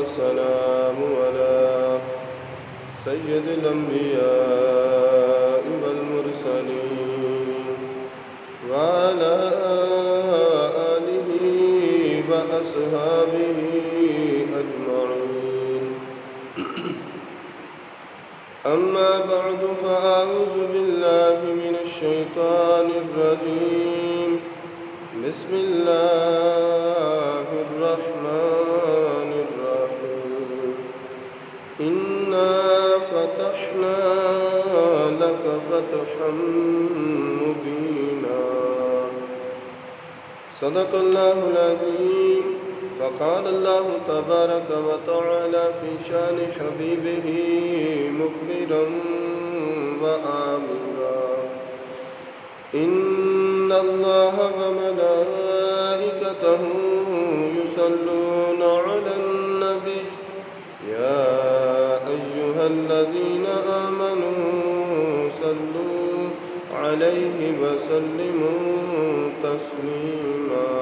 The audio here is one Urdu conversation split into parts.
والسلام على سيد الأنبياء والمرسلين وعلى آله وأصحابه أجمعين. أما بعد فأعوذ بالله من الشيطان الرجيم. بسم الله الرحمن الرحيم. إنا فتحنا لك فتحا مبينا. صدق الله العظيم. فقال الله تبارك وتعالى في شان حبيبه مخبرا وآمرا: إن الله وملائكته يصلون على النبي يا أيها الذين آمنوا صلوا عليه وسلموا تسليما.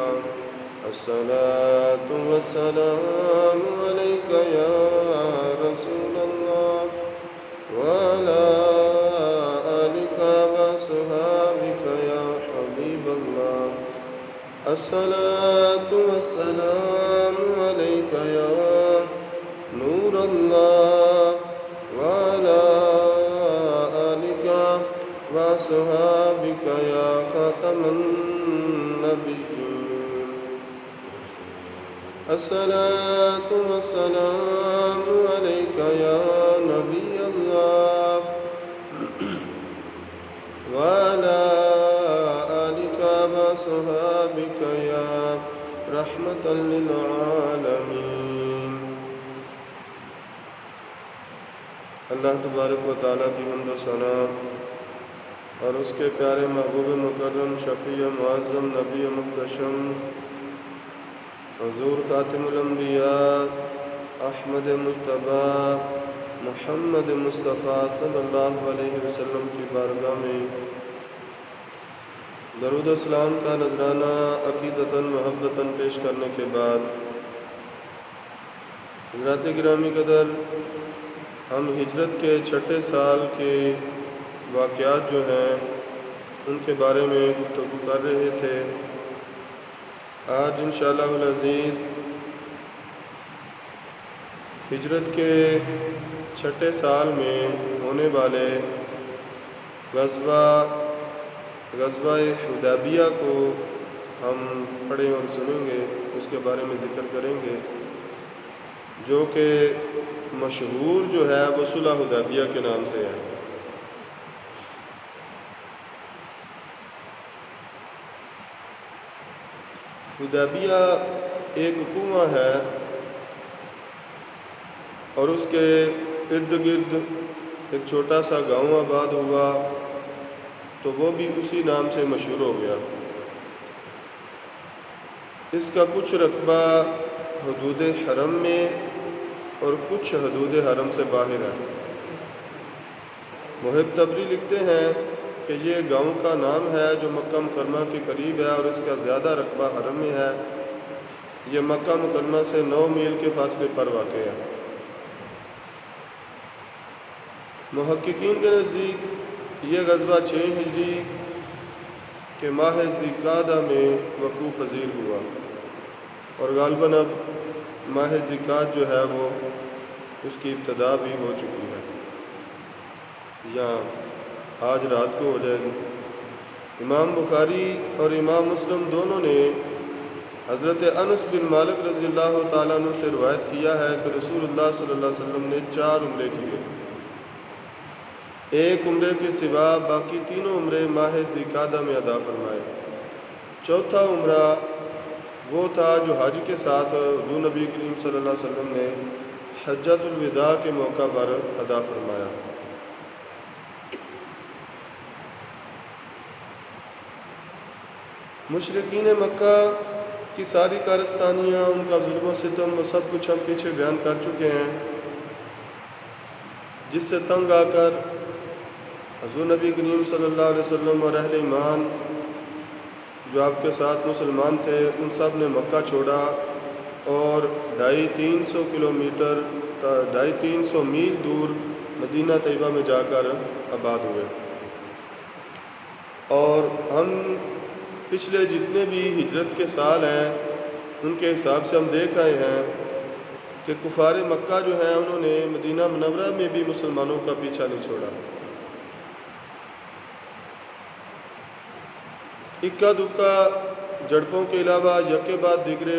الصلاة والسلام عليك يا رسول الله وعلى آلك وأصحابك يا حبيب الله. الصلاة والسلام عليك يا نور الله وعلى آلك وأصحابك يا خاتم النبيين. الصلاة والسلام عليك يا نبي الله وعلى آلك وصحابك يا رحمة للعالمين. اللہ تبارک و تعالیٰ کی حمد و ثنا اور اس کے پیارے محبوب مکرم شفیع معظم نبی محتشم حضور خاتم الانبیاء احمد مجتبیٰ محمد مصطفیٰ صلی اللہ علیہ وسلم کی بارگاہ میں درود اسلام کا نذرانہ عقیدتاً محبتاً پیش کرنے کے بعد، حضرات گرامی قدر، ہم ہجرت کے چھٹے سال کے واقعات جو ہیں ان کے بارے میں گفتگو کر رہے تھے. آج انشاءاللہ العزیز ہجرت کے چھٹے سال میں ہونے والے غزوہ حدیبیہ کو ہم پڑھیں اور سنیں گے، اس کے بارے میں ذکر کریں گے، جو کہ مشہور جو ہے وہ صلح حدیبیہ کے نام سے ہے. حدیبیہ ایک کنواں ہے اور اس کے ارد گرد ایک چھوٹا سا گاؤں آباد ہوا تو وہ بھی اسی نام سے مشہور ہو گیا. اس کا کچھ رقبہ حدود حرم میں اور کچھ حدود حرم سے باہر ہے. محب تبری لکھتے ہیں کہ یہ گاؤں کا نام ہے جو مکہ مکرمہ کے قریب ہے اور اس کا زیادہ رقبہ حرم میں ہے. یہ مکہ مکرمہ سے 9 میل کے فاصلے پر واقع ہے. محققین کے نزدیک یہ غزوہ 6 ہجری کے ماہ ذی القعدہ میں وقوع پذیر ہوا اور غالباً اب ماہ ذی القعدہ جو ہے وہ اس کی ابتدا بھی ہو چکی ہے یا آج رات کو ہو جائے گی. امام بخاری اور امام مسلم دونوں نے حضرت انس بن مالک رضی اللہ تعالیٰ عنہ سے روایت کیا ہے کہ رسول اللہ صلی اللہ علیہ وسلم نے 4 عمرے کیے. ایک عمرے کے سوا باقی تینوں عمرے ماہ ذی القعدہ میں ادا فرمائے. چوتھا عمرہ وہ تھا جو حج کے ساتھ حضور نبی کریم صلی اللہ علیہ وسلم نے حجۃ الوداع کے موقع پر ادا فرمایا. مشرکین مکہ کی ساری کارستانیاں، ان کا ظلم و ستم، وہ سب کچھ ہم پیچھے بیان کر چکے ہیں، جس سے تنگ آ کر حضور نبی کریم صلی اللہ علیہ وسلم اور اہل ایمان جو آپ کے ساتھ مسلمان تھے ان سب نے مکہ چھوڑا اور 250 کلومیٹر 250 میل دور مدینہ طیبہ میں جا کر آباد ہوئے۔ اور ہم پچھلے جتنے بھی ہجرت کے سال ہیں ان کے حساب سے ہم دیکھ آئے ہیں کہ کفار مکہ جو ہیں انہوں نے مدینہ منورہ میں بھی مسلمانوں کا پیچھا نہیں چھوڑا۔ اکا دکا جھڑپوں کے علاوہ یکے بعد دیگرے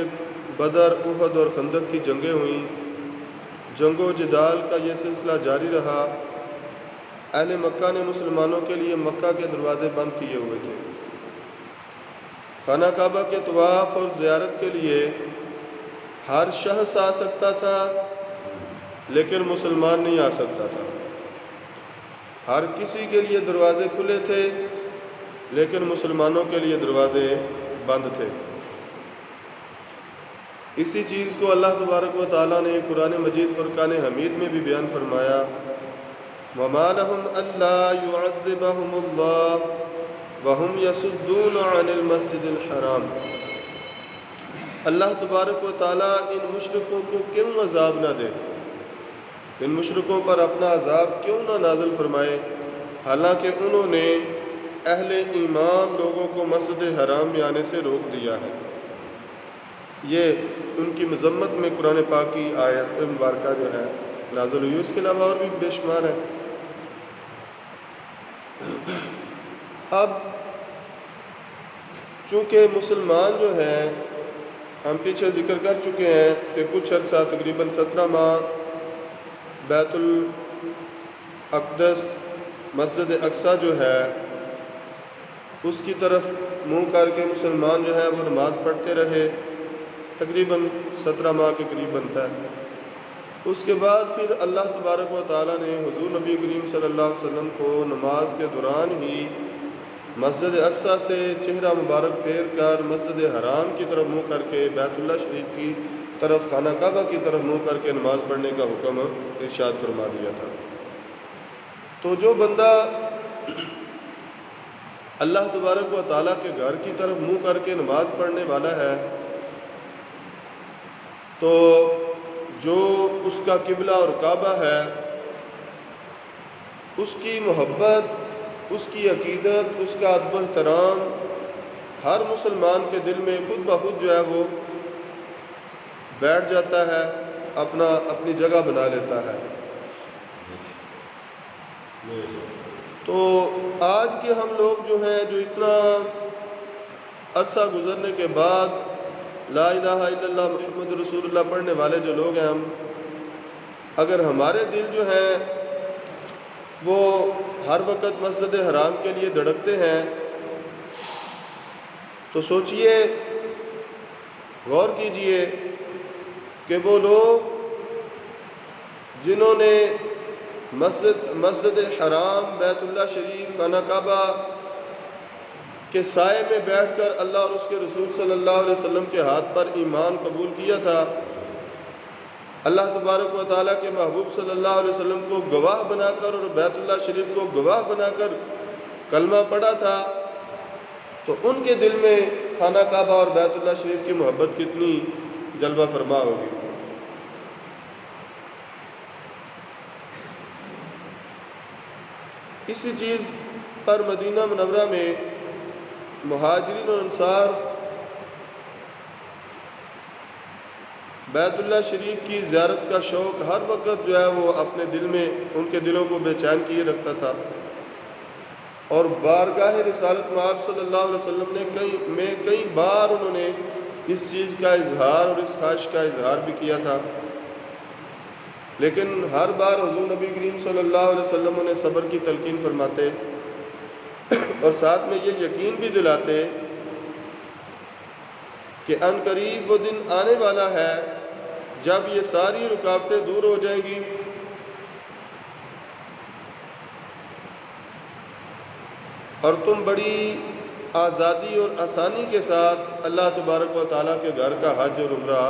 بدر، احد اور خندق کی جنگیں ہوئیں۔ جنگ و جدال کا یہ سلسلہ جاری رہا۔ اہل مکہ نے مسلمانوں کے لیے مکہ کے دروازے بند کیے ہوئے تھے۔ خانہ کعبہ کے طواف اور زیارت کے لیے ہر شخص آ سکتا تھا لیکن مسلمان نہیں آ سکتا تھا۔ ہر کسی کے لیے دروازے کھلے تھے لیکن مسلمانوں کے لیے دروازے بند تھے۔ اسی چیز کو اللہ تبارک و تعالیٰ نے قرآن مجید فرقان حمید میں بھی بیان فرمایا، وَمَا لَهُمْ أَلَّا يُعَذِّبَهُمُ اللَّهُ وَهُمْ يَصُدُّونَ عَنِ الْمَسْجِدِ الْحَرَامِ۔ اللہ تبارک و تعالیٰ ان مشرکوں کو کیوں عذاب نہ دے، ان مشرکوں پر اپنا عذاب کیوں نہ نازل فرمائے، حالانکہ انہوں نے اہل ایمان لوگوں کو مسجد حرام میں آنے سے روک دیا ہے۔ یہ ان کی مذمت میں قرآن پاک کی آیت مبارکہ جو ہے نازل ہوئی، اس کے علاوہ اور بھی بے شمار ہے۔ اب چونکہ مسلمان جو ہیں، ہم پیچھے ذکر کر چکے ہیں کہ کچھ عرصہ تقریباً 17 ماہ بیت الاقدس مسجد اقصیٰ جو ہے اس کی طرف منہ کر کے مسلمان جو ہے وہ نماز پڑھتے رہے، تقریباً 17 ماہ کے قریب بنتا ہے۔ اس کے بعد پھر اللہ تبارک و تعالیٰ نے حضور نبی کریم صلی اللہ علیہ وسلم کو نماز کے دوران ہی مسجد اقصیٰ سے چہرہ مبارک پھیر کر مسجد حرام کی طرف منہ کر کے بیت اللہ شریف کی طرف خانہ کعبہ کی طرف منہ کر کے نماز پڑھنے کا حکم ارشاد فرما دیا تھا۔ تو جو بندہ اللہ تبارک و تعالیٰ کے گھر کی طرف منہ کر کے نماز پڑھنے والا ہے تو جو اس کا قبلہ اور کعبہ ہے اس کی محبت، اس کی عقیدت، اس کا ادب و احترام ہر مسلمان کے دل میں خود بخود جو ہے وہ بیٹھ جاتا ہے، اپنی جگہ بنا لیتا ہے۔ تو آج کے ہم لوگ جو ہیں جو اتنا عرصہ گزرنے کے بعد لا الہ الا اللہ محمد رسول اللہ پڑھنے والے جو لوگ ہیں، ہم اگر ہمارے دل جو ہیں وہ ہر وقت مسجد حرام کے لیے دھڑکتے ہیں تو سوچئے، غور کیجئے کہ وہ لوگ جنہوں نے مسجد حرام، بیت اللہ شریف، خانہ کعبہ کے سائے میں بیٹھ کر اللہ اور اس کے رسول صلی اللہ علیہ وسلم کے ہاتھ پر ایمان قبول کیا تھا، اللہ تبارک و تعالیٰ کے محبوب صلی اللہ علیہ وسلم کو گواہ بنا کر اور بیت اللہ شریف کو گواہ بنا کر کلمہ پڑھا تھا، تو ان کے دل میں خانہ کعبہ اور بیت اللہ شریف کی محبت کتنی جلوہ فرما ہوگی۔ اسی چیز پر مدینہ منورہ میں مہاجرین اور انصار بیت اللہ شریف کی زیارت کا شوق ہر وقت جو ہے وہ اپنے دل میں ان کے دلوں کو بے چین کیے رکھتا تھا، اور بارگاہ رسالت مآب صلی اللہ علیہ وسلم نے کئی بار انہوں نے اس چیز کا اظہار اور اس خواہش کا اظہار بھی کیا تھا، لیکن ہر بار حضور نبی کریم صلی اللہ علیہ وسلم انہیں صبر کی تلقین فرماتے اور ساتھ میں یہ یقین بھی دلاتے کہ ان قریب وہ دن آنے والا ہے جب یہ ساری رکاوٹیں دور ہو جائیں گی اور تم بڑی آزادی اور آسانی کے ساتھ اللہ تبارک و تعالیٰ کے گھر کا حج اور عمرہ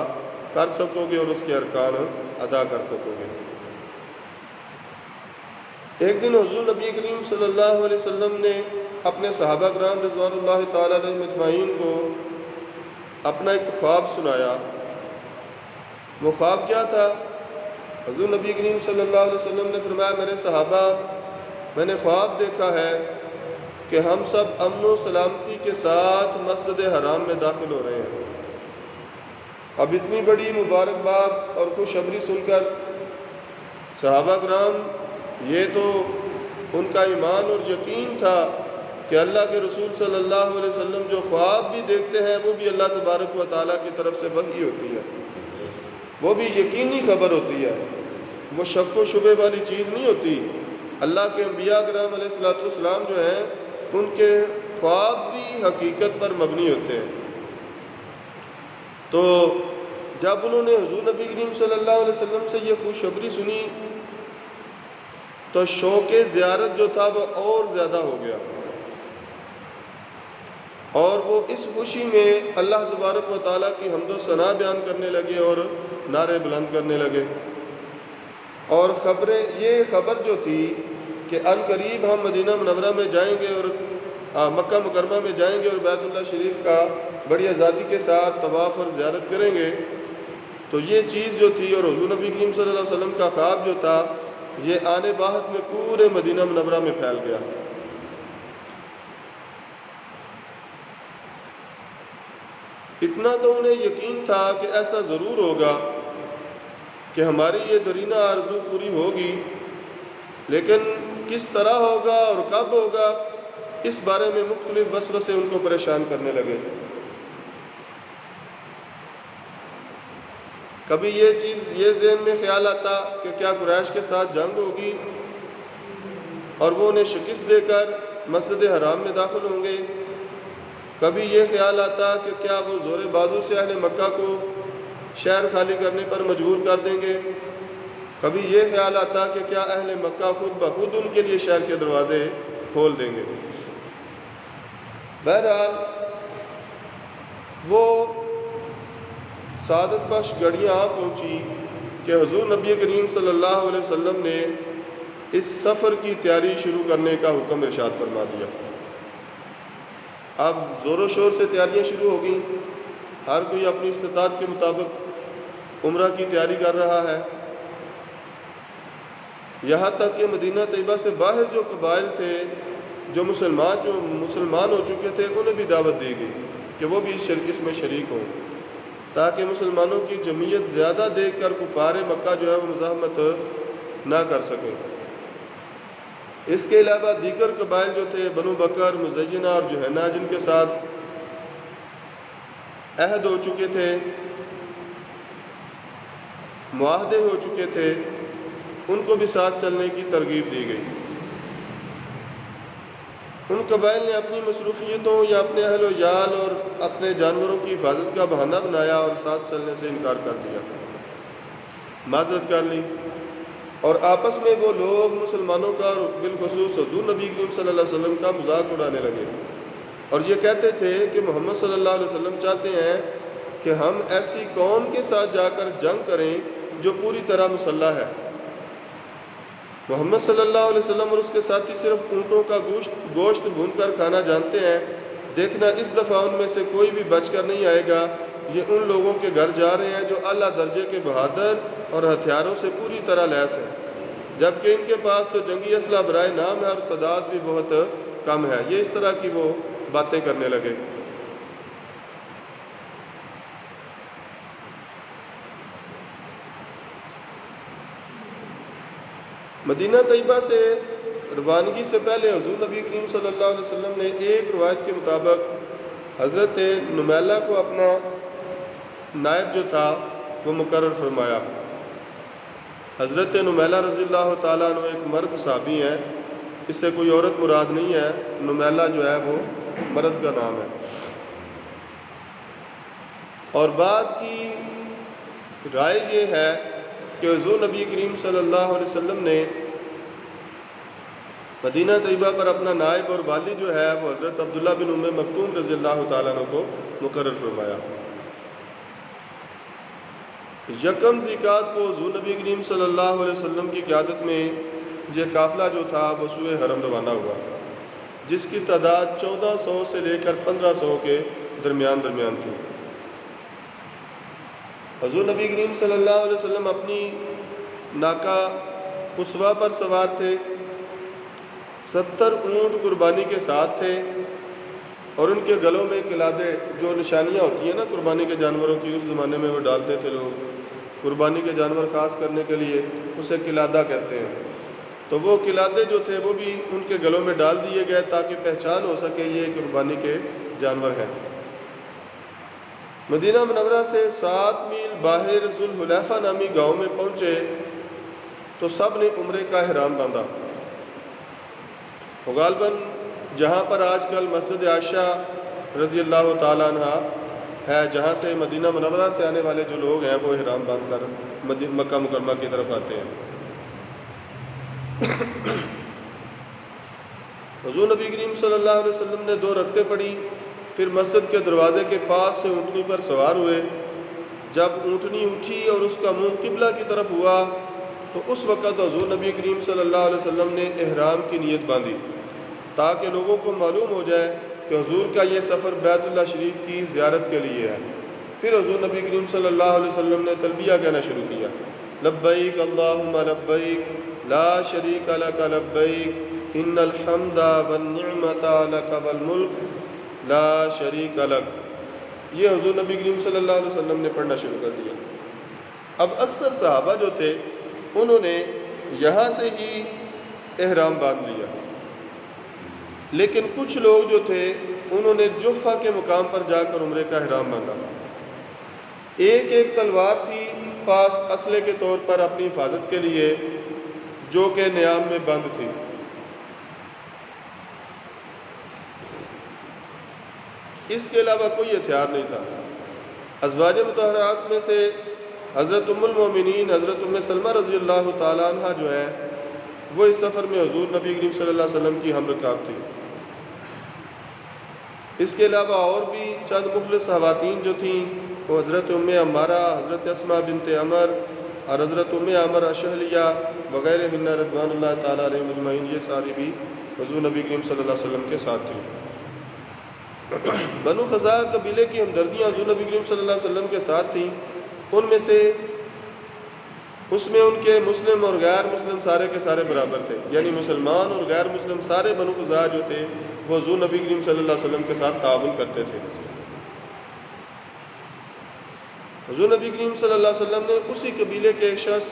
کر سکو گے اور اس کے ارکان ادا کر سکو گے۔ ایک دن حضور نبی کریم صلی اللہ علیہ وسلم نے اپنے صحابہ کرام رضوان اللہ تعالیٰ علیہم اجمعین کو اپنا ایک خواب سنایا، وہ خواب کیا تھا؟ حضور نبی کریم صلی اللہ علیہ وسلم نے فرمایا میرے صحابہ میں نے خواب دیکھا ہے کہ ہم سب امن و سلامتی کے ساتھ مسجد حرام میں داخل ہو رہے ہیں۔ اب اتنی بڑی مبارکباد اور خوشخبری سن کر صحابہ کرام یہ تو ان کا ایمان اور یقین تھا کہ اللہ کے رسول صلی اللہ علیہ وسلم جو خواب بھی دیکھتے ہیں وہ بھی اللہ تبارک و تعالیٰ کی طرف سے وحی ہوتی ہے، وہ بھی یقینی خبر ہوتی ہے، وہ شک و شبے والی چیز نہیں ہوتی۔ اللہ کے انبیاء کرام علیہ الصلوۃ والسلام جو ہیں ان کے خواب بھی حقیقت پر مبنی ہوتے ہیں۔ تو جب انہوں نے حضور نبی کریم صلی اللہ علیہ وسلم سے یہ خوشخبری سنی تو شوق زیارت جو تھا وہ اور زیادہ ہو گیا، اور وہ اس خوشی میں اللہ تبارک و تعالیٰ کی حمد و ثنا بیان کرنے لگے اور نعرے بلند کرنے لگے۔ اور یہ خبر جو تھی کہ ان قریب ہم مدینہ منورہ میں جائیں گے اور مکہ مکرمہ میں جائیں گے اور بیت اللہ شریف کا بڑی آزادی کے ساتھ طواف اور زیارت کریں گے، تو یہ چیز جو تھی اور حضور نبی کریم صلی اللہ علیہ وسلم کا خواب جو تھا یہ آنے باہت میں پورے مدینہ منورہ میں پھیل گیا۔ اتنا تو انہیں یقین تھا کہ ایسا ضرور ہوگا کہ ہماری یہ درینہ آرزو پوری ہوگی، لیکن کس طرح ہوگا اور کب ہوگا اس بارے میں مختلف وسوسے ان کو پریشان کرنے لگے۔ کبھی یہ ذہن میں خیال آتا کہ کیا قریش کے ساتھ جنگ ہوگی اور وہ انہیں شکست دے کر مسجد حرام میں داخل ہوں گے، کبھی یہ خیال آتا کہ کیا وہ زور بازو سے اہل مکہ کو شہر خالی کرنے پر مجبور کر دیں گے، کبھی یہ خیال آتا کہ کیا اہل مکہ خود بخود ان کے لیے شہر کے دروازے کھول دیں گے۔ بہرحال وہ سعادت بخش گھڑیاں آ پہنچی کہ حضور نبی کریم صلی اللہ علیہ وسلم نے اس سفر کی تیاری شروع کرنے کا حکم ارشاد فرما دیا۔ اب زور و شور سے تیاریاں شروع ہو گئیں، ہر کوئی اپنی استطاعت کے مطابق عمرہ کی تیاری کر رہا ہے، یہاں تک کہ مدینہ طیبہ سے باہر جو قبائل تھے جو مسلمان ہو چکے تھے انہیں بھی دعوت دی گئی کہ وہ بھی اس میں شریک ہوں، تاکہ مسلمانوں کی جمعیت زیادہ دیکھ کر کفار مکہ جو ہے وہ مزاحمت نہ کر سکیں۔ اس کے علاوہ دیگر قبائل جو تھے بنو بکر، مزینہ اور جہینہ جن کے ساتھ عہد ہو چکے تھے، معاہدے ہو چکے تھے، ان کو بھی ساتھ چلنے کی ترغیب دی گئی۔ ان قبائل نے اپنی مصروفیتوں یا اپنے اہل و عیال اور اپنے جانوروں کی حفاظت کا بہانہ بنایا اور ساتھ چلنے سے انکار کر دیا، معذرت کر لی، اور آپس میں وہ لوگ مسلمانوں کا اور بالخصوص حضور نبی کریم صلی اللہ علیہ وسلم کا مذاق اڑانے لگے اور یہ کہتے تھے کہ محمد صلی اللہ علیہ وسلم چاہتے ہیں کہ ہم ایسی قوم کے ساتھ جا کر جنگ کریں جو پوری طرح مسلح ہے۔ محمد صلی اللہ علیہ وسلم اور اس کے ساتھی صرف اونٹوں کا گوشت بھون کر کھانا جانتے ہیں، دیکھنا اس دفعہ ان میں سے کوئی بھی بچ کر نہیں آئے گا، یہ ان لوگوں کے گھر جا رہے ہیں جو اعلیٰ درجے کے بہادر اور ہتھیاروں سے پوری طرح لیس ہیں، جبکہ ان کے پاس تو جنگی اسلحہ برائے نام ہے اور تعداد بھی بہت کم ہے۔ یہ اس طرح کی وہ باتیں کرنے لگے۔ مدینہ طیبہ سے روانگی سے پہلے حضور نبی کریم صلی اللہ علیہ وسلم نے ایک روایت کے مطابق حضرت نمیلہ کو اپنا نائب جو تھا وہ مقرر فرمایا۔ حضرت نمیلہ رضی اللہ تعالیٰ عنہ ایک مرد صحابی ہیں، اس سے کوئی عورت مراد نہیں ہے، نمیلہ جو ہے وہ مرد کا نام ہے۔ اور بعد کی رائے یہ ہے کہ حضور نبی کریم صلی اللہ علیہ وسلم نے مدینہ طیبہ پر اپنا نائب اور والی جو ہے وہ حضرت عبداللہ بن ام مکتوم رضی اللہ تعالیٰ عنہ کو مقرر فرمایا۔ یکم ذیقعدہ کو حضور نبی کریم صلی اللہ علیہ وسلم کی قیادت میں یہ قافلہ جو تھا وہ سوئے حرم روانہ ہوا، جس کی تعداد 1400 سے لے کر 1500 کے درمیان تھی۔ حضور نبی کریم صلی اللہ علیہ وسلم اپنی ناکا اسوا پر سوار تھے، 70 اونٹ قربانی کے ساتھ تھے، اور ان کے گلوں میں قلادے، جو نشانیاں ہوتی ہیں نا قربانی کے جانوروں کی، اس زمانے میں وہ ڈالتے تھے لوگ قربانی کے جانور خاص کرنے کے لیے، اسے قلادہ کہتے ہیں۔ تو وہ قلادے جو تھے وہ بھی ان کے گلوں میں ڈال دیے گئے تاکہ پہچان ہو سکے یہ قربانی کے جانور ہیں۔ مدینہ منورہ سے 7 میل باہر ذوالحلیفہ نامی گاؤں میں پہنچے تو سب نے عمرے کا احرام باندھا۔ غالباً جہاں پر آج کل مسجد عائشہ رضی اللہ تعالیٰ عنہ ہے، جہاں سے مدینہ منورہ سے آنے والے جو لوگ ہیں وہ احرام باندھ کر مکہ مکرمہ کی طرف آتے ہیں۔ حضور نبی کریم صلی اللہ علیہ وسلم نے 2 رکعتیں پڑھی، پھر مسجد کے دروازے کے پاس سے اونٹنی پر سوار ہوئے۔ جب اونٹنی اٹھی اور اس کا منہ قبلہ کی طرف ہوا تو اس وقت حضور نبی کریم صلی اللہ علیہ وسلم نے احرام کی نیت باندھی تاکہ لوگوں کو معلوم ہو جائے کہ حضور کا یہ سفر بیت اللہ شریف کی زیارت کے لیے ہے۔ پھر حضور نبی کریم صلی اللہ علیہ وسلم نے تلبیہ کہنا شروع کیا، لبیک اللہم لبیک لا شریک لک لبیک ان الحمد والنعمت لک والملک لا شریک لک۔ یہ حضور نبی کریم صلی اللہ علیہ وسلم نے پڑھنا شروع کر دیا۔ اب اکثر صحابہ جو تھے انہوں نے یہاں سے ہی احرام باندھ لیا، لیکن کچھ لوگ جو تھے انہوں نے جحفہ کے مقام پر جا کر عمرے کا احرام باندھا۔ ایک تلوار تھی پاس اسلحے کے طور پر اپنی حفاظت کے لیے، جو کہ نیام میں بند تھی۔ اس کے علاوہ کوئی ہتھیار نہیں تھا۔ ازواج مطہرات میں سے حضرت ام المومنین حضرت ام سلمہ رضی اللہ تعالیٰ عنہ جو ہیں وہ اس سفر میں حضور نبی کریم صلی اللہ علیہ وسلم کی ہم رکاب تھی۔ اس کے علاوہ اور بھی چند مخلص خواتین جو تھیں وہ حضرت ام عمارہ، حضرت اسماء بنت عمر اور حضرت ام عمر اشہلیہ وغیرہ ہن رضوان اللہ تعالیٰ علیہم اجمعین، یہ ساری بھی حضور نبی کریم صلی اللہ علیہ وسلم کے ساتھ تھیں۔ بنو خزاعہ قبیلے کی ہمدردیاں حضور نبی کریم صلی اللہ علیہ وسلم کے ساتھ تھیں، اس میں ان کے مسلم اور غیر مسلم سارے کے سارے برابر تھے، یعنی مسلمان اور غیر مسلم سارے بنو خزاعہ جو تھے وہ حضور نبی کریم صلی اللہ علیہ وسلم کے ساتھ تعاون کرتے تھے۔ حضور نبی کریم صلی اللہ علیہ وسلم نے اسی قبیلے کے ایک شخص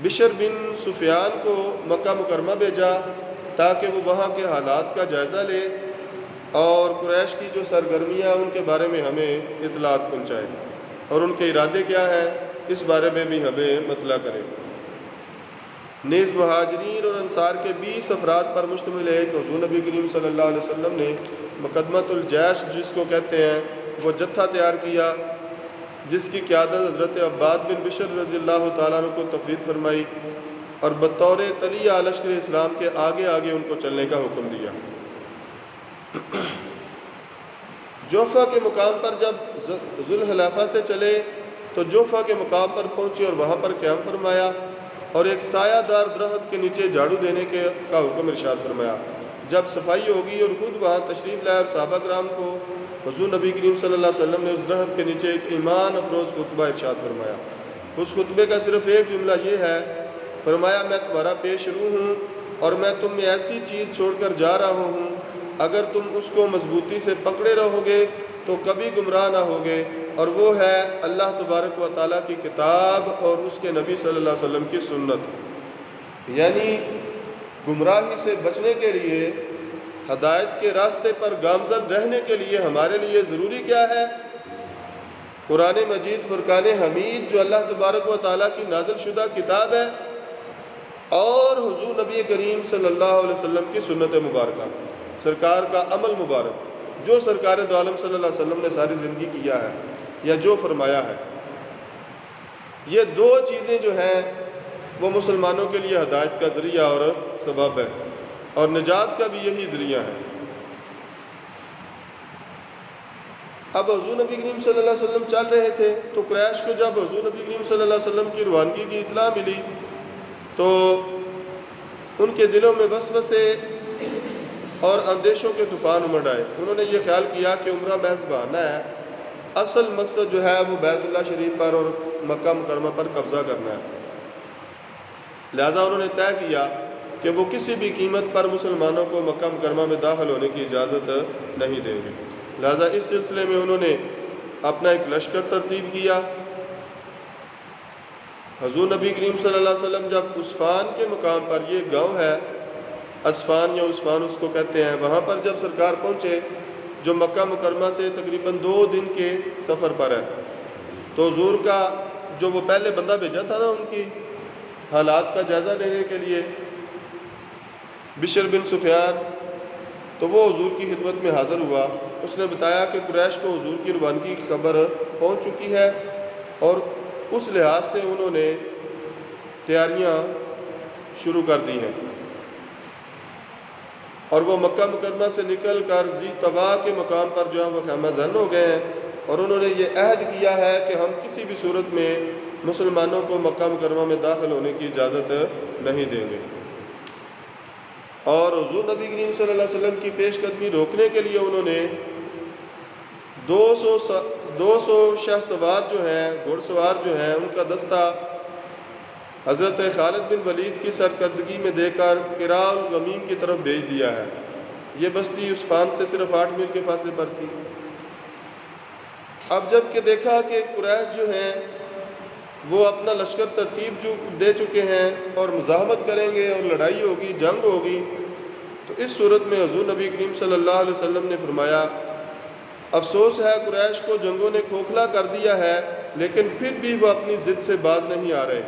بشر بن سفیان کو مکہ مکرمہ بھیجا تاکہ وہ وہاں کے حالات کا جائزہ لے اور قریش کی جو سرگرمیاں ان کے بارے میں ہمیں اطلاعات پہنچائے اور ان کے ارادے کیا ہیں اس بارے میں بھی ہمیں مطلع کرے۔ نیز مہاجرین اور انصار کے 20 افراد پر مشتمل ہے کہ حضور نبی کریم صلی اللہ علیہ وسلم نے مقدمۃ الجیش جس کو کہتے ہیں وہ جتھا تیار کیا، جس کی قیادت حضرت عباد بن بشر رضی اللہ تعالیٰ عنہ کو تفویض فرمائی اور بطور طلیہ لشکر اسلام کے آگے آگے ان کو چلنے کا حکم دیا۔ جحفہ کے مقام پر جب ذوالحلیفہ سے چلے تو جحفہ کے مقام پر پہنچے اور وہاں پر قیام فرمایا اور ایک سایہ دار درخت کے نیچے جھاڑو دینے کا حکم ارشاد فرمایا۔ جب صفائی ہوگی اور خود وہاں تشریف لائے اور صحابہ کرام کو حضور نبی کریم صلی اللہ علیہ وسلم نے اس درخت کے نیچے ایک ایمان افروز خطبہ ارشاد فرمایا۔ اس خطبے کا صرف ایک جملہ یہ ہے، فرمایا میں تمہارا پیش رو ہوں اور میں تم میں ایسی چیز چھوڑ کر جا رہا ہوں، اگر تم اس کو مضبوطی سے پکڑے رہو گے تو کبھی گمراہ نہ ہوگے، اور وہ ہے اللہ تبارک و تعالیٰ کی کتاب اور اس کے نبی صلی اللہ علیہ وسلم کی سنت۔ یعنی گمراہی سے بچنے کے لیے، ہدایت کے راستے پر گامزن رہنے کے لیے ہمارے لیے ضروری کیا ہے؟ قرآن مجید فرقان حمید جو اللہ تبارک و تعالیٰ کی نازل شدہ کتاب ہے، اور حضور نبی کریم صلی اللہ علیہ وسلم کی سنت مبارکہ، سرکار کا عمل مبارک جو سرکار دو عالم صلی اللہ علیہ وسلم نے ساری زندگی کیا ہے یا جو فرمایا ہے۔ یہ 2 چیزیں جو ہیں وہ مسلمانوں کے لیے ہدایت کا ذریعہ اور سبب ہے، اور نجات کا بھی یہی ذریعہ ہے۔ اب حضور نبی کریم صلی اللہ علیہ وسلم چل رہے تھے تو قریش کو جب حضور نبی کریم صلی اللہ علیہ وسلم کی روانگی کی اطلاع ملی تو ان کے دلوں میں وسوسے اور اندیشوں کے طوفان امڑ آئے۔ انہوں نے یہ خیال کیا کہ عمرہ محض بہانہ ہے اصل مقصد جو ہے وہ بیت اللہ شریف پر اور مکہ مکرمہ پر قبضہ کرنا ہے۔ لہذا انہوں نے طے کیا کہ وہ کسی بھی قیمت پر مسلمانوں کو مکہ مکرمہ میں داخل ہونے کی اجازت نہیں دیں گے۔ لہذا اس سلسلے میں انہوں نے اپنا ایک لشکر ترتیب کیا۔ حضور نبی کریم صلی اللہ علیہ وسلم جب عسفان کے مقام پر، یہ گاؤں ہے عسفان یا عسفان اس کو کہتے ہیں، وہاں پر جب سرکار پہنچے جو مکہ مکرمہ سے تقریباً 2 دن کے سفر پر ہے، تو حضور کا جو وہ پہلے بندہ بھیجا تھا نا ان کی حالات کا جائزہ لینے کے لیے، بشر بن سفیان، تو وہ حضور کی خدمت میں حاضر ہوا۔ اس نے بتایا کہ قریش کو حضور کی روانگی کی خبر پہنچ چکی ہے اور اس لحاظ سے انہوں نے تیاریاں شروع کر دی ہیں، اور وہ مکہ مکرمہ سے نکل کر ذی طوا کے مقام پر جو ہے وہ خیمہ زن ہو گئے ہیں، اور انہوں نے یہ عہد کیا ہے کہ ہم کسی بھی صورت میں مسلمانوں کو مکہ مکرمہ میں داخل ہونے کی اجازت نہیں دیں گے۔ اور حضور نبی کریم صلی اللہ علیہ وسلم کی پیش قدمی روکنے کے لیے انہوں نے 200 شہ سوار جو ہیں، گھوڑ سوار جو ہیں، ان کا دستہ حضرت خالد بن ولید کی سرکردگی میں دے کر قراء الغمیم کی طرف بھیج دیا ہے۔ یہ بستی عسفان سے صرف 8 میل کے فاصلے پر تھی۔ اب جب کہ دیکھا کہ قریش جو ہیں وہ اپنا لشکر ترتیب دے چکے ہیں اور مزاحمت کریں گے اور لڑائی ہوگی، جنگ ہوگی، تو اس صورت میں حضور نبی کریم صلی اللہ علیہ وسلم نے فرمایا افسوس ہے قریش کو جنگوں نے کھوکھلا کر دیا ہے، لیکن پھر بھی وہ اپنی ضد سے باز نہیں آ رہے۔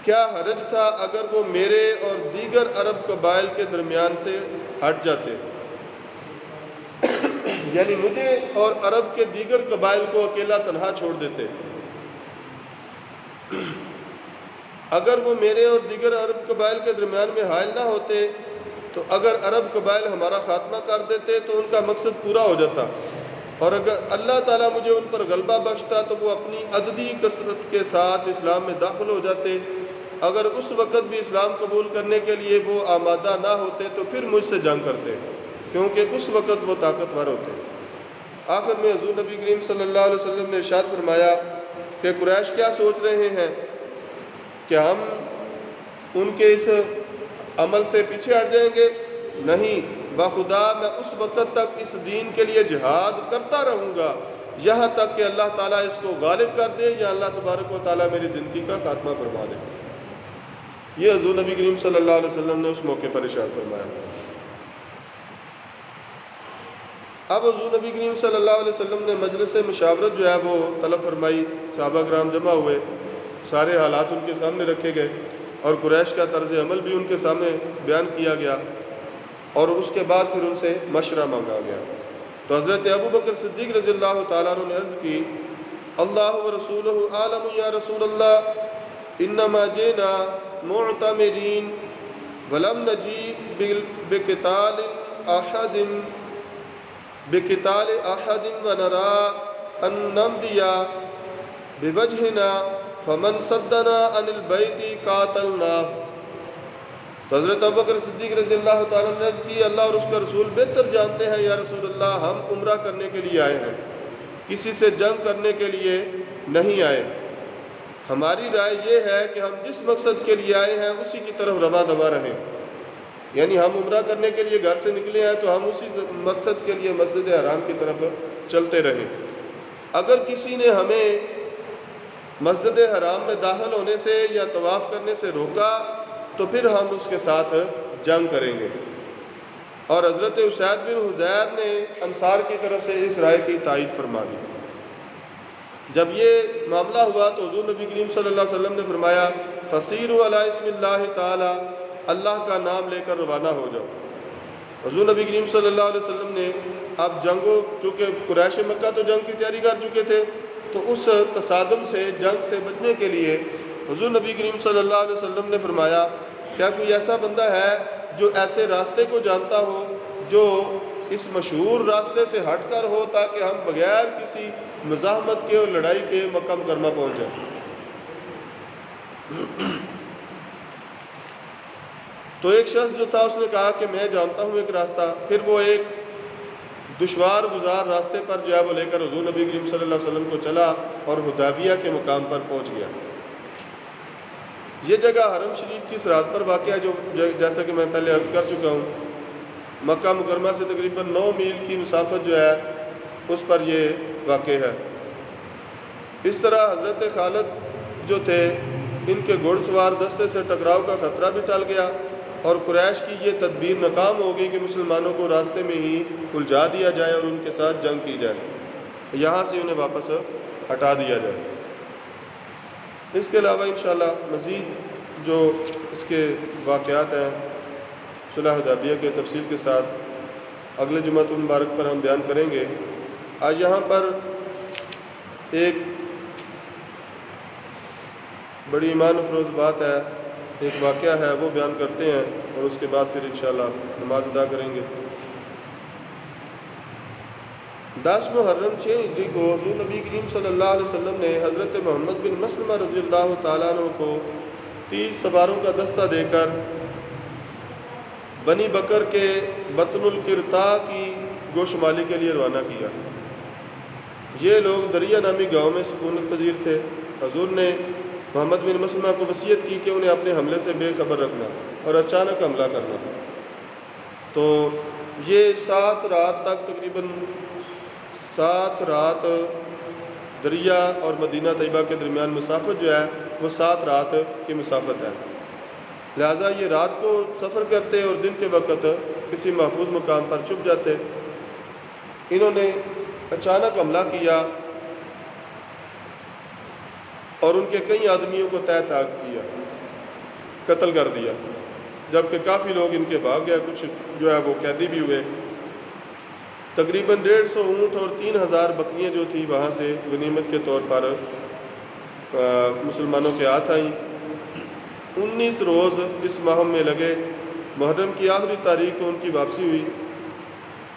کیا حرج تھا اگر وہ میرے اور دیگر عرب قبائل کے درمیان سے ہٹ جاتے، یعنی مجھے اور عرب کے دیگر قبائل کو اکیلا تنہا چھوڑ دیتے۔ اگر وہ میرے اور دیگر عرب قبائل کے درمیان میں حائل نہ ہوتے تو اگر عرب قبائل ہمارا خاتمہ کر دیتے تو ان کا مقصد پورا ہو جاتا، اور اگر اللہ تعالیٰ مجھے ان پر غلبہ بخشتا تو وہ اپنی عددی کثرت کے ساتھ اسلام میں داخل ہو جاتے۔ اگر اس وقت بھی اسلام قبول کرنے کے لیے وہ آمادہ نہ ہوتے تو پھر مجھ سے جنگ کرتے، کیونکہ اس وقت وہ طاقتور ہوتے۔ آخر میں حضور نبی کریم صلی اللہ علیہ وسلم نے ارشاد فرمایا کہ قریش کیا سوچ رہے ہیں کہ ہم ان کے اس عمل سے پیچھے ہٹ جائیں گے؟ نہیں، بخدا میں اس وقت تک اس دین کے لیے جہاد کرتا رہوں گا یہاں تک کہ اللہ تعالیٰ اس کو غالب کر دے یا اللہ تبارک و تعالیٰ میری زندگی کا خاتمہ فرما دے۔ یہ حضور نبی کریم صلی اللہ علیہ وسلم نے اس موقع پر ارشاد فرمایا۔ اب حضور نبی کریم صلی اللہ علیہ وسلم نے مجلس مشاورت جو ہے وہ طلب فرمائی، صحابہ کرام جمع ہوئے، سارے حالات ان کے سامنے رکھے گئے اور قریش کا طرز عمل بھی ان کے سامنے بیان کیا گیا، اور اس کے بعد پھر ان سے مشورہ مانگا گیا۔ تو حضرت ابو بکر صدیق رضی اللہ تعالیٰ عنہ نے عرض کی اللہ و رسولہ عالم یا رسول اللہ انما جینا معتمرین ولم نجیب بقتال احد ونرا ان نمضی بوجہنا فمن صدنا عن البیت قاتلنا۔ حضرت ابوبکر صدیق رضی اللہ تعالیٰ نے عرض کی اللہ اور اس کا رسول بہتر جانتے ہیں یا رسول اللہ، ہم عمرہ کرنے کے لیے آئے ہیں، کسی سے جنگ کرنے کے لیے نہیں آئے۔ ہماری رائے یہ ہے کہ ہم جس مقصد کے لیے آئے ہیں اسی کی طرف رواں دواں رہیں، یعنی ہم عمرہ کرنے کے لیے گھر سے نکلے ہیں تو ہم اسی مقصد کے لیے مسجد حرام کی طرف چلتے رہیں۔ اگر کسی نے ہمیں مسجد حرام میں داخل ہونے سے یا طواف کرنے سے روکا تو پھر ہم اس کے ساتھ جنگ کریں گے۔ اور حضرت اسید بن حضیر نے انصار کی طرف سے اس رائے کی تائید فرما دی۔ جب یہ معاملہ ہوا تو حضور نبی کریم صلی اللہ علیہ وسلم نے فرمایا فسیروا علی اسم اللہ تعالی، اللہ کا نام لے کر روانہ ہو جاؤ۔ حضور نبی کریم صلی اللہ علیہ وسلم نے اب جنگوں، چونکہ قریش مکہ تو جنگ کی تیاری کر چکے تھے، تو اس تصادم سے، جنگ سے بچنے کے لیے حضور نبی کریم صلی اللہ علیہ وسلم نے فرمایا کیا کوئی ایسا بندہ ہے جو ایسے راستے کو جانتا ہو جو اس مشہور راستے سے ہٹ کر ہو تاکہ ہم بغیر کسی مزاحمت کے اور لڑائی کے مکہ مکرمہ پہنچ جائیں؟ تو ایک شخص جو تھا اس نے کہا کہ میں جانتا ہوں ایک راستہ۔ پھر وہ ایک دشوار گزار راستے پر جو ہے وہ لے کر حضور نبی کریم صلی اللہ علیہ وسلم کو چلا اور حدیبیہ کے مقام پر پہنچ گیا۔ یہ جگہ حرم شریف کی سرحد پر واقع ہے، جو جیسا کہ میں پہلے عرض کر چکا ہوں، مکہ مکرمہ سے تقریباً 9 میل کی مسافت جو ہے اس پر یہ واقع ہے۔ اس طرح حضرت خالد جو تھے ان کے گھڑ سوار دستے سے ٹکراؤ کا خطرہ بھی ٹل گیا، اور قریش کی یہ تدبیر ناکام ہو گئی کہ مسلمانوں کو راستے میں ہی الجھا دیا جائے اور ان کے ساتھ جنگ کی جائے، یہاں سے انہیں واپس ہٹا دیا جائے۔ اس کے علاوہ انشاءاللہ مزید جو اس کے واقعات ہیں صلح حدیبیہ کے تفصیل کے ساتھ اگلے جمعۃ المبارک پر ہم بیان کریں گے۔ آج یہاں پر ایک بڑی ایمان افروز بات ہے، ایک واقعہ ہے، وہ بیان کرتے ہیں اور اس کے بعد پھر انشاءاللہ نماز ادا کریں گے۔ 10 محرم 6 ہجری کو حضور نبی کریم صلی اللہ علیہ وسلم نے حضرت محمد بن مسلمہ رضی اللہ تعالیٰ عنہ کو 30 سواروں کا دستہ دے کر بنی بکر کے بطن القرطا کی گوشمالی کے لیے روانہ کیا۔ یہ لوگ دریا نامی گاؤں میں سکونت پذیر تھے۔ حضور نے محمد بن مسلمہ کو وصیت کی کہ انہیں اپنے حملے سے بے خبر رکھنا اور اچانک حملہ کرنا۔ تو یہ 7 رات تک تقریباً 7 رات دریا اور مدینہ طیبہ کے درمیان مسافت جو ہے وہ 7 رات کی مسافت ہے، لہٰذا یہ رات کو سفر کرتے اور دن کے وقت کسی محفوظ مقام پر چھپ جاتے۔ انہوں نے اچانک حملہ کیا اور ان کے کئی آدمیوں کو تہ طاق کیا، قتل کر دیا، جبکہ کافی لوگ ان کے بھاگ گئے، کچھ جو ہے وہ قیدی بھی ہوئے۔ تقریباً 150 اونٹ اور 3000 بکریاں جو تھیں وہاں سے غنیمت کے طور پر مسلمانوں کے ہاتھ آئیں۔ 19 روز اس مہم میں لگے، محرم کی آخری تاریخ کو ان کی واپسی ہوئی۔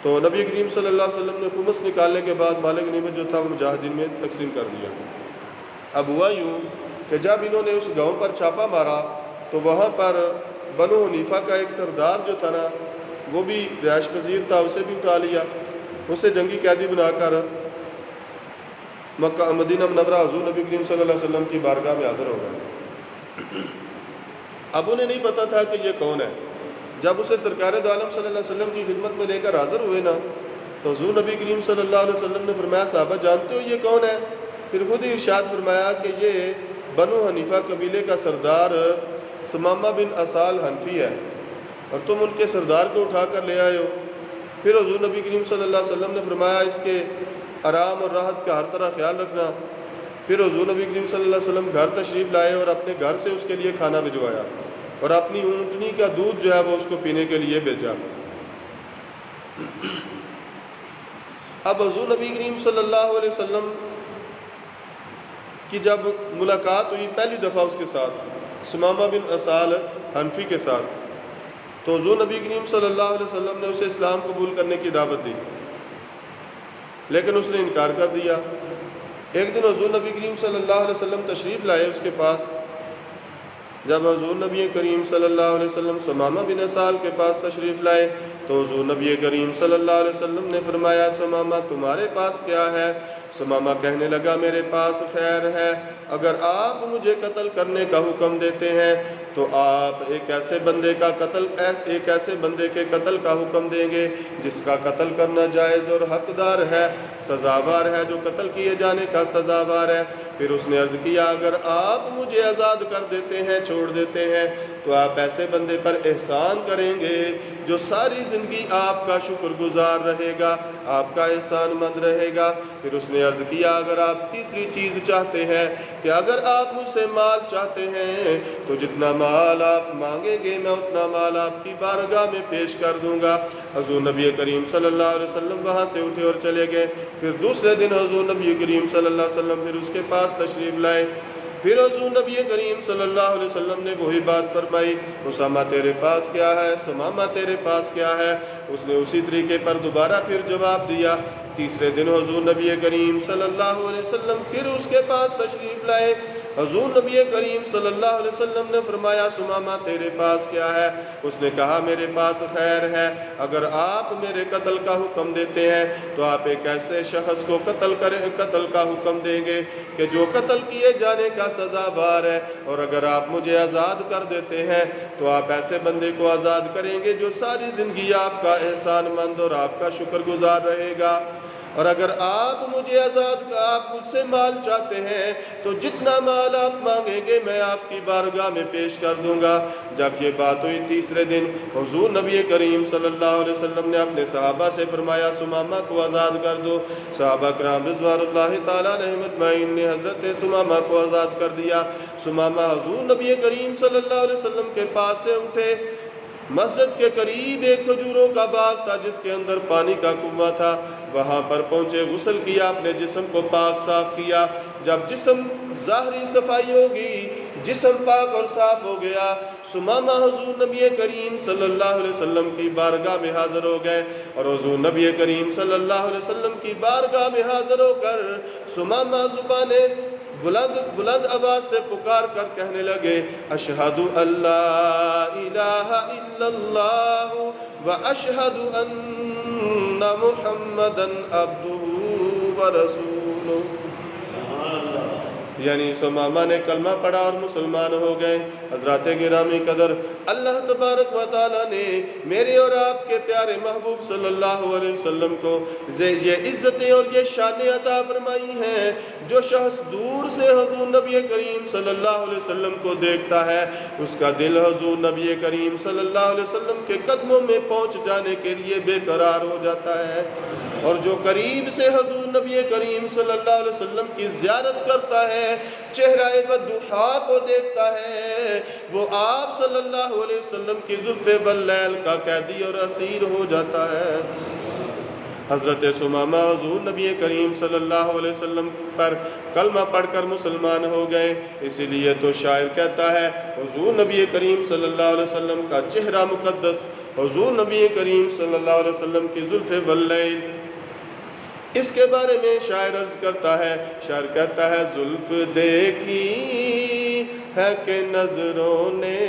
تو نبی کریم صلی اللہ علیہ وسلم نے خمس نکالنے کے بعد مال غنیمت جو تھا وہ مجاہدین میں تقسیم کر دیا۔ اب ہوا یوں کہ جب انہوں نے اس گاؤں پر چھاپا مارا تو وہاں پر بنو حنیفہ کا ایک سردار جو تھا نا وہ بھی رہائش پذیر تھا، اسے بھی اٹھا لیا، اسے جنگی قیدی بنا کر مکہ مدینہ منورہ حضور نبی کریم صلی اللہ علیہ وسلم کی بارگاہ میں حاضر ہو گئے۔ اب انہیں نہیں پتا تھا کہ یہ کون ہے۔ جب اسے سرکار دو عالم صلی اللہ علیہ وسلم کی خدمت میں لے کر حاضر ہوئے نا تو حضور نبی کریم صلی اللہ علیہ وسلم نے فرمایا صحابہ جانتے ہو یہ کون ہے؟ پھر خود ہی ارشاد فرمایا کہ یہ بنو حنیفہ قبیلے کا سردار ثمامہ بن اسال حنفی ہے اور تم ان کے سردار کو اٹھا کر لے آئے ہو۔ پھر حضور نبی کریم صلی اللہ علیہ وسلم نے فرمایا اس کے آرام اور راحت کا ہر طرح خیال رکھنا۔ پھر حضور نبی کریم صلی اللہ علیہ وسلم گھر تشریف لائے اور اپنے گھر سے اس کے لیے کھانا بھجوایا اور اپنی اونٹنی کا دودھ جو ہے وہ اس کو پینے کے لیے بھیجا۔ اب حضور نبی کریم صلی اللہ علیہ وسلم کی جب ملاقات ہوئی پہلی دفعہ اس کے ساتھ ثمامہ بن اسال حنفی کے ساتھ، تو حضور نبی کریم صلی اللہ علیہ وسلم نے اسے اسلام قبول کرنے کی دعوت دی، لیکن اس نے انکار کر دیا۔ ایک دن حضور نبی کریم صلی اللہ علیہ وسلم تشریف لائے اس کے پاس۔ جب حضور نبی کریم صلی اللہ علیہ وسلم ثمامہ بن اسال کے پاس تشریف لائے تو حضور نبی کریم صلی اللہ علیہ وسلم نے فرمایا ثمامہ تمہارے پاس کیا ہے؟ ثمامہ کہنے لگا میرے پاس خیر ہے، اگر آپ مجھے قتل کرنے کا حکم دیتے ہیں تو آپ ایک ایسے بندے کے قتل کا حکم دیں گے جس کا قتل کرنا جائز اور حقدار ہے، سزاوار ہے، جو قتل کیے جانے کا سزاوار ہے۔ پھر اس نے عرض کیا اگر آپ مجھے آزاد کر دیتے ہیں، چھوڑ دیتے ہیں تو آپ ایسے بندے پر احسان کریں گے جو ساری زندگی آپ کا شکر گزار رہے گا، آپ کا احسان مند رہے گا۔ پھر اس نے عرض کیا اگر آپ تیسری چیز چاہتے ہیں کہ اگر آپ مجھ سے مال چاہتے ہیں تو جتنا مال آپ مانگیں گے میں اتنا مال آپ کی بارگاہ میں پیش کر دوں گا۔ حضور نبی کریم صلی اللہ علیہ وسلم وہاں سے اٹھے اور چلے گئے۔ پھر دوسرے دن حضور نبی کریم صلی اللہ علیہ وسلم پھر اس کے پاس تشریف لائے۔ پھر حضور نبی کریم صلی اللہ علیہ وسلم نے وہی بات فرمائی، اسامہ تیرے پاس کیا ہے؟ ثمامہ تیرے پاس کیا ہے؟ اس نے اسی طریقے پر دوبارہ پھر جواب دیا۔ تیسرے دن حضور نبی کریم صلی اللہ علیہ وسلم پھر اس کے پاس تشریف لائے حضور نبی کریم صلی اللہ علیہ وسلم نے فرمایا ثمامہ تیرے پاس کیا ہے؟ اس نے کہا میرے پاس خیر ہے، اگر آپ میرے قتل کا حکم دیتے ہیں تو آپ ایک ایسے شخص کو قتل کا حکم دیں گے کہ جو قتل کیے جانے کا سزاوار ہے، اور اگر آپ مجھے آزاد کر دیتے ہیں تو آپ ایسے بندے کو آزاد کریں گے جو ساری زندگی آپ کا احسان مند اور آپ کا شکر گزار رہے گا، اور اگر آپ مجھے آپ مجھ سے مال چاہتے ہیں تو جتنا مال آپ مانگیں گے میں آپ کی بارگاہ میں پیش کر دوں گا۔ جب یہ بات ہوئی تیسرے دن حضور نبی کریم صلی اللہ علیہ وسلم نے اپنے صحابہ سے فرمایا ثمامہ کو آزاد کر دو۔ صحابہ کرام رضوان اللہ تعالیٰ علیہم اجمعین نے حضرت ثمامہ کو آزاد کر دیا۔ ثمامہ حضور نبی کریم صلی اللہ علیہ وسلم کے پاس سے اٹھے، مسجد کے قریب ایک کھجوروں کا باغ تھا جس کے اندر پانی کا کنواں تھا، وہاں پر پہنچے، غسل کیا، اپنے جسم کو پاک صاف کیا۔ جب جسم ظاہری صفائی ہوگی، جسم پاک اور صاف ہو گیا، ثمامہ حضور نبی کریم صلی اللہ علیہ وسلم کی بارگاہ میں حاضر ہو گئے، اور حضور نبی کریم صلی اللہ علیہ وسلم کی بارگاہ میں حاضر ہو کر ثمامہ زبانیں بلند آواز سے پکار کر کہنے لگے اشہد ان لا الہ الا اللہ واشہد ان محمدا عبدہ ورسولہ۔ یعنی ثمامہ نے کلمہ پڑھا اور مسلمان ہو گئے۔ حضرات گرامی قدر، اللہ تبارک و تعالیٰ نے میرے اور آپ کے پیارے محبوب صلی اللہ علیہ وسلم کو یہ عزتیں اور یہ شانیں عطا فرمائی ہیں۔ جو شخص دور سے حضور نبی کریم صلی اللہ علیہ وسلم کو دیکھتا ہے، اس کا دل حضور نبی کریم صلی اللہ علیہ وسلم کے قدموں میں پہنچ جانے کے لیے بے قرار ہو جاتا ہے، اور جو قریب سے حضور نبی کریم صلی اللہ علیہ وسلم کی زیارت کرتا ہے، چہرہ وضحا کو دیکھتا ہے، وہ آپ صلی اللہ علیہ وسلم کی زلف واللیل کا قیدی اور اسیر ہو جاتا ہے۔ حضرت ثمامہ حضور نبی کریم صلی اللہ علیہ وسلم پر کلمہ پڑھ کر مسلمان ہو گئے۔ اسی لیے تو شاعر کہتا ہے حضور نبی کریم صلی اللہ علیہ وسلم کا چہرہ مقدس، حضور نبی کریم صلی اللہ علیہ وسلم کی زلف واللیل۔ اس کے بارے میں شاعر عرض کرتا ہے، شاعر کہتا ہے زلف دیکھی ہے کہ نظروں نے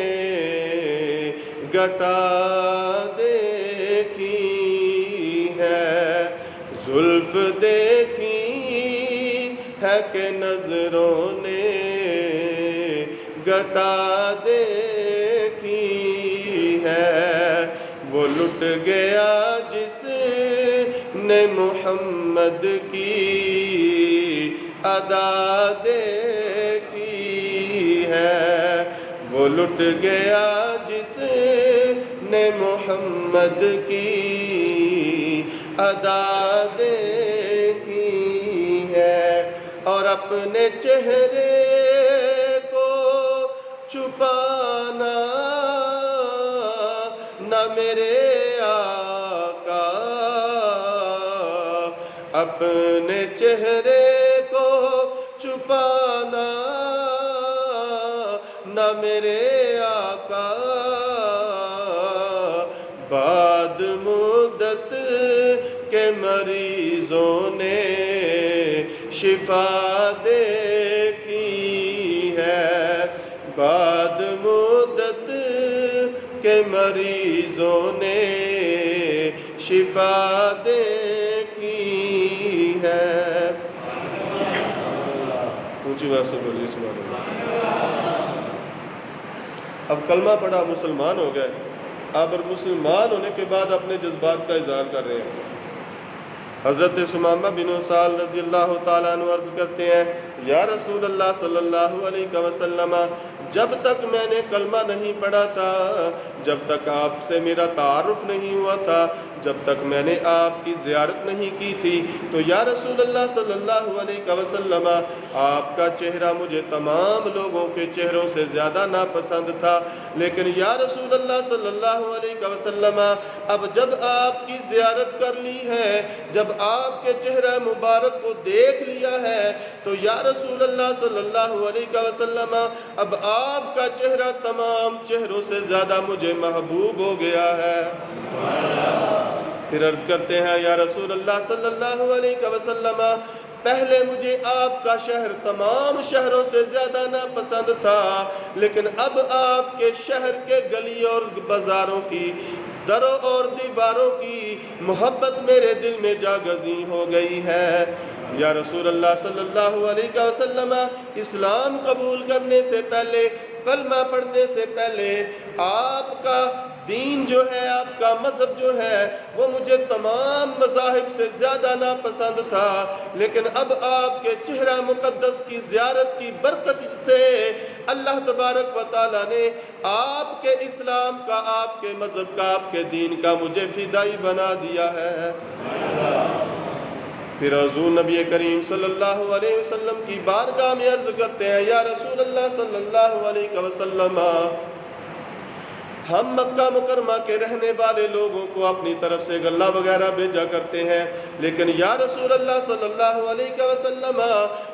گٹا دیکھی ہے، زلف دیکھی ہے کہ نظروں نے گٹا دیکھی ہے، وہ لٹ گیا جس نے محمد کی ادا دیکھی ہے، وہ لٹ گیا جس نے محمد کی ادا دیکھی ہے، اور اپنے چہرے کو چھپانا نہ میرے آقا، اپنے چہرے کو چھپانا نہ میرے آقا، بعد مدت کے مریضوں نے شفا دیکھی ہے، بعد مدت کے مریضوں نے شفا دیکھی ہے۔ اونچی بات سے بولیے سبحان اللہ۔ اب کلمہ پڑھا، مسلمان ہو گئے، اب اور مسلمان ہونے کے بعد اپنے جذبات کا اظہار کر رہے ہیں۔ حضرت ثمامہ بن اسال رضی اللہ تعالیٰ عنہ عرض کرتے ہیں یا رسول اللہ صلی اللہ علیہ وسلم، جب تک میں نے کلمہ نہیں پڑھا تھا، جب تک آپ سے میرا تعارف نہیں ہوا تھا، جب تک میں نے آپ کی زیارت نہیں کی تھی، تو یا رسول اللہ صلی اللہ علیہ وسلم آپ کا چہرہ مجھے تمام لوگوں کے چہروں سے زیادہ ناپسند تھا، لیکن یا رسول اللہ صلی اللہ علیہ وسلم اب جب آپ کی زیارت کر لی ہے، جب آپ کے چہرہ مبارک کو دیکھ لیا ہے، تو یا رسول اللہ صلی اللہ علیہ وسلم اب آپ کا چہرہ تمام چہروں سے زیادہ مجھے محبوب ہو گیا ہے۔ پھر عرض کرتے ہیں یا رسول اللہ صلی اللہ علیہ وسلم، پہلے مجھے آپ کا شہر تمام شہروں سے زیادہ ناپسند تھا، لیکن اب آپ کے شہر کے گلی اور بازاروں کی، دروں اور دیواروں کی محبت میرے دل میں جاگزیں ہو گئی ہے۔ یا رسول اللہ صلی اللہ علیہ وسلم، اسلام قبول کرنے سے پہلے، کلمہ پڑھنے سے پہلے آپ کا دین جو ہے، آپ کا مذہب جو ہے، وہ مجھے تمام مذاہب سے زیادہ ناپسند تھا، لیکن اب آپ کے چہرہ مقدس کی زیارت کی برکت سے اللہ تبارک و تعالیٰ نے آپ کے اسلام کا، آپ کے مذہب کا، آپ کے دین کا مجھے فدائی بنا دیا ہے۔ پھر حضور نبی کریم صلی اللہ علیہ وسلم کی بارگاہ میں عرض کرتے ہیں، یا رسول اللہ صلی اللہ علیہ وسلم، ہم مکہ مکرمہ کے رہنے والے لوگوں کو اپنی طرف سے غلہ وغیرہ بھیجا کرتے ہیں، لیکن یا رسول اللہ صلی اللہ علیہ وسلم،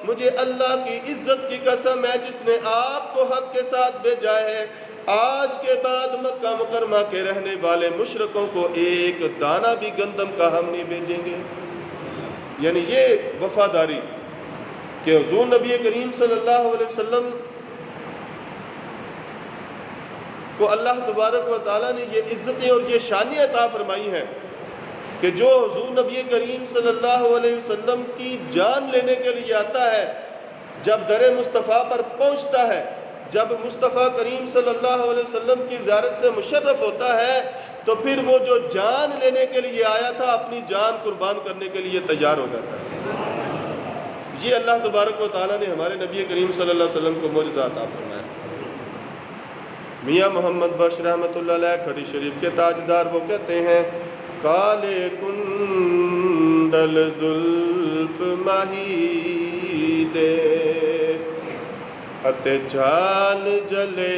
مجھے اللہ کی عزت کی قسم ہے جس نے آپ کو حق کے ساتھ بھیجا ہے، آج کے بعد مکہ مکرمہ کے رہنے والے مشرکوں کو ایک دانہ بھی گندم کا ہم نہیں بھیجیں گے۔ یعنی یہ وفاداری کہ حضور نبی کریم صلی اللہ علیہ وسلم کو اللہ تبارک و تعالیٰ نے یہ عزتیں اور یہ شانیں عطا فرمائی ہیں کہ جو حضور نبی کریم صلی اللہ علیہ وسلم کی جان لینے کے لیے آتا ہے، جب در مصطفیٰ پر پہنچتا ہے، جب مصطفیٰ کریم صلی اللہ علیہ وسلم کی زیارت سے مشرف ہوتا ہے، تو پھر وہ جو جان لینے کے لیے آیا تھا، اپنی جان قربان کرنے کے لیے تیار ہو جاتا ہے۔ یہ اللہ تبارک و تعالیٰ نے ہمارے نبی کریم صلی اللہ علیہ وسلم کو معجزہ عطا فرمایا۔ میاں محمد بخش رحمۃ اللہ علیہ کھڑی شریف کے تاجدار، وہ کہتے ہیں، کالے کنڈل زلف ماہی دے اتے جھال جلے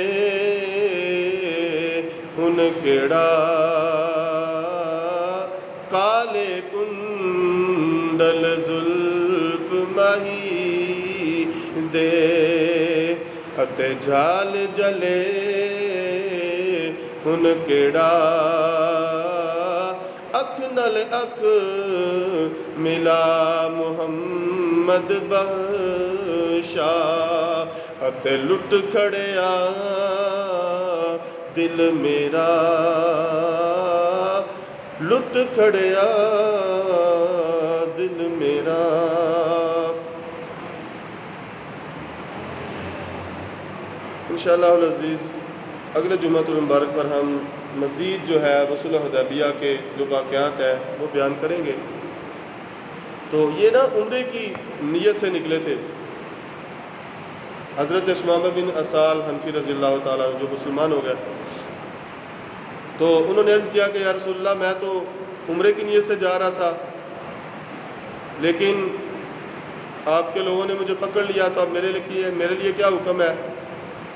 ہن کیڑا، کالے کنڈل زلف ماہی دے اتے جھال جلے ہن کیڑا، اکھ نل اکھ ملا محمد بخشا اتے لٹ کھڑیا دل میرا، لٹ کھڑیا دل میرا۔ انشاءاللہ العزیز اگلے جمعۃ المبارک پر ہم مزید جو ہے وہ صلح حدیبیہ کے جو واقعات ہیں وہ بیان کریں گے۔ تو یہ نا عمرے کی نیت سے نکلے تھے حضرت ثمامہ بن اسال حنفی رضی اللہ تعالیٰ جو مسلمان ہو گئے، تو انہوں نے عرض کیا کہ یا رسول اللہ، میں تو عمرے کی نیت سے جا رہا تھا، لیکن آپ کے لوگوں نے مجھے پکڑ لیا، تو اب میرے لیے کیا حکم ہے؟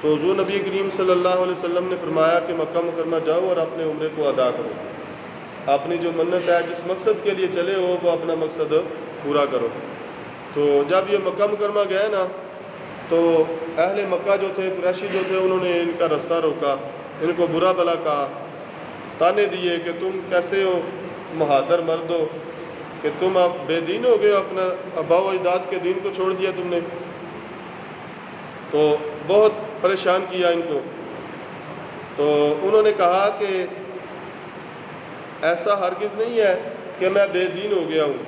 تو حضور نبی کریم صلی اللہ علیہ وسلم نے فرمایا کہ مکہ مکرمہ جاؤ اور اپنے عمرے کو ادا کرو، اپنی جو منت ہے، جس مقصد کے لیے چلے ہو، وہ اپنا مقصد پورا کرو۔ تو جب یہ مکہ مکرمہ گئے نا، تو اہل مکہ جو تھے، قریشی جو تھے، انہوں نے ان کا رستہ روکا، ان کو برا بھلا کہا، تانے دیے کہ تم کیسے ہو مہادر مرد ہو کہ تم اب بے دین ہو گئے، اپنا آباء و اجداد کے دین کو چھوڑ دیا تم نے۔ تو بہت پریشان کیا ان کو۔ تو انہوں نے کہا کہ ایسا ہرگز نہیں ہے کہ میں بے دین ہو گیا ہوں،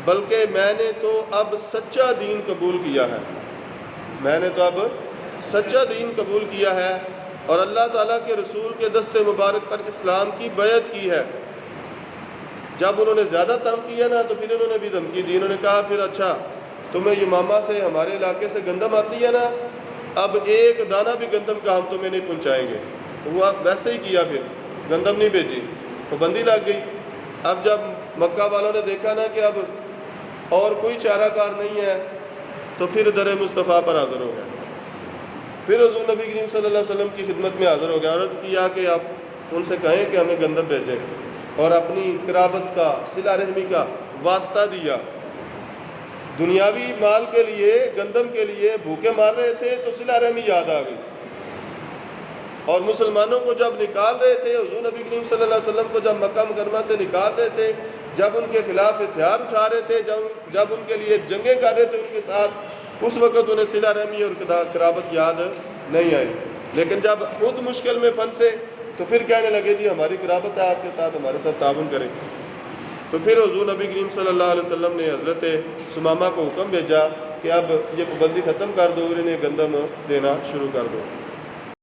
بلکہ میں نے تو اب سچا دین قبول کیا ہے، میں نے تو اب سچا دین قبول کیا ہے اور اللہ تعالیٰ کے رسول کے دست مبارک پر اسلام کی بیعت کی ہے۔ جب انہوں نے زیادہ تنگ کیا نا، تو پھر انہوں نے بھی دھمکی دی، انہوں نے کہا پھر اچھا تمہیں یمامہ سے، ہمارے علاقے سے گندم آتی ہے نا، اب ایک دانہ بھی گندم کا ہم تمہیں نہیں پہنچائیں گے۔ وہ ویسے ہی کیا، پھر گندم نہیں بھیجی، پابندی لگ گئی۔ اب جب مکہ والوں نے دیکھا نا کہ اب اور کوئی چارہ کار نہیں ہے، تو پھر در مصطفیٰ پر حاضر ہو گئے، پھر حضور نبی کریم صلی اللہ علیہ وسلم کی خدمت میں حاضر ہو گیا، عرض کیا کہ آپ ان سے کہیں کہ ہمیں گندم بھیجیں، اور اپنی قرابت کا، صلہ رحمی کا واسطہ دیا۔ دنیاوی مال کے لیے، گندم کے لیے بھوکے مار رہے تھے، تو صلہ رحمی یاد آ گئی، اور مسلمانوں کو جب نکال رہے تھے، حضور نبی کریم صلی اللہ علیہ وسلم کو جب مکہ مکرمہ سے نکال رہے تھے، جب ان کے خلاف ہتھیار اٹھا رہے تھے، جب ان کے لیے جنگیں کر رہے تھے ان کے ساتھ، اس وقت انہیں صلہ رحمی اور قرابت یاد نہیں آئی، لیکن جب خود مشکل میں پھنسے تو پھر کہنے لگے جی ہماری قرابت ہے آپ کے ساتھ، ہمارے ساتھ تعاون کریں۔ تو پھر حضور نبی کریم صلی اللہ علیہ وسلم نے حضرت ثمامہ کو حکم بھیجا کہ اب یہ پابندی ختم کر دو اور انہیں گندم دینا شروع کر دو۔